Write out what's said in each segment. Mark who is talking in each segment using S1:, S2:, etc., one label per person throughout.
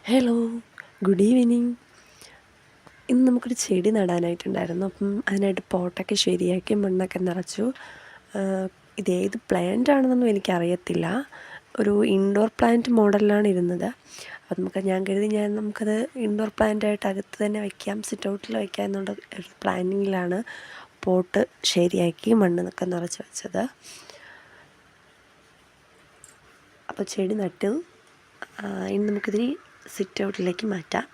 S1: Hello, good evening. ഇന്ന് നമുക്കൊരു ചെടി നടാനായിട്ടുണ്ടായിരുന്നു. അപ്പം അതിനായിട്ട് പോട്ടൊക്കെ ശരിയാക്കി മണ്ണൊക്കെ നിറച്ചു. ഇതേത് പ്ലാന്റ് ആണെന്നൊന്നും എനിക്കറിയത്തില്ല. ഒരു ഇൻഡോർ പ്ലാന്റ് മോഡലിലാണ് ഇരുന്നത്. അപ്പം ഞാൻ കരുതി നമുക്കത് ഇൻഡോർ പ്ലാന്റായിട്ട് അകത്ത് തന്നെ വയ്ക്കാം, സിറ്റ് ഔട്ടിൽ വയ്ക്കാം എന്നുള്ള ഒരു പ്ലാനിങ്ങിലാണ് പോട്ട് ശരിയാക്കി മണ്ണൊക്കെ നിറച്ച് വെച്ചത്. അപ്പോൾ ചെടി നട്ടു. ഇനി നമുക്കിതിന് സിറ്റ് ഔട്ടിലേക്ക് മാറ്റാം.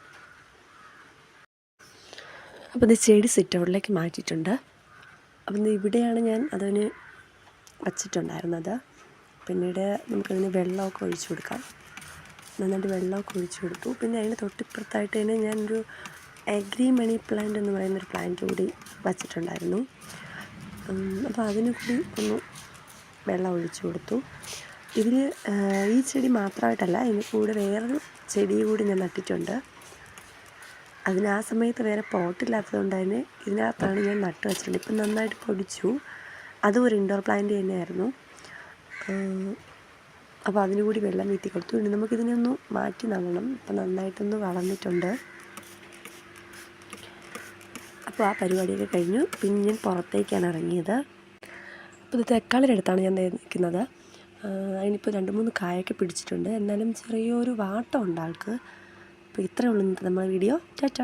S1: അപ്പോൾ ഇത് ചെടി സിറ്റ് ഔട്ടിലേക്ക് മാറ്റിയിട്ടുണ്ട്. അപ്പം ഇവിടെയാണ് ഞാൻ അതിന് വച്ചിട്ടുണ്ടായിരുന്നത്. പിന്നീട് നമുക്കതിന് വെള്ളമൊക്കെ ഒഴിച്ചു കൊടുക്കാം. നന്നായിട്ട് വെള്ളമൊക്കെ ഒഴിച്ചു കൊടുത്തു. പിന്നെ അതിന് തൊട്ടിപ്പുറത്തായിട്ട് തന്നെ ഞാനൊരു അഗ്രി മണി പ്ലാന്റ് എന്ന് പറയുന്നൊരു പ്ലാന്റ് കൂടി വച്ചിട്ടുണ്ടായിരുന്നു. അപ്പോൾ അതിന് കൂടി ഒന്ന് വെള്ളം ഒഴിച്ചു കൊടുത്തു. ഇതിൽ ഈ ചെടി മാത്രമായിട്ടല്ല, ഇതിന് കൂടെ വേറൊരു ചെടി കൂടി ഞാൻ നട്ടിട്ടുണ്ട്. അതിന് ആ സമയത്ത് വേറെ പോട്ടില്ലാത്തത് കൊണ്ട് തന്നെ ഇതിനകത്താണ് ഞാൻ നട്ട് വെച്ചിട്ടുണ്ട്. ഇപ്പം നന്നായിട്ട് പൊടിച്ചു. അതും ഒരു ഇൻഡോർ പ്ലാന്റ് തന്നെയായിരുന്നു. അപ്പോൾ അതിന് കൂടി വെള്ളം വീത്തി കൊടുത്തു. ഇനി നമുക്കിതിനെ ഒന്ന് മാറ്റി നടണം. ഇപ്പം നന്നായിട്ടൊന്ന് വളർന്നിട്ടുണ്ട്. അപ്പോൾ ആ പരിപാടിയൊക്കെ കഴിഞ്ഞു. പിന്നെ ഞാൻ പുറത്തേക്കാണ് ഇറങ്ങിയത്. അപ്പോൾ ഇത് തക്കാളിയുടെ അടുത്താണ് ഞാൻ നിൽക്കുന്നത്. അതിനിപ്പോൾ 2-3 കായൊക്കെ പിടിച്ചിട്ടുണ്ട്. എന്നാലും ചെറിയൊരു വാട്ടം ഉണ്ട് ആൾക്ക്. അപ്പോൾ ഇത്രയേ ഉള്ളൂ ഇന്നത്തെ നമ്മുടെ വീഡിയോ. ടാറ്റാ.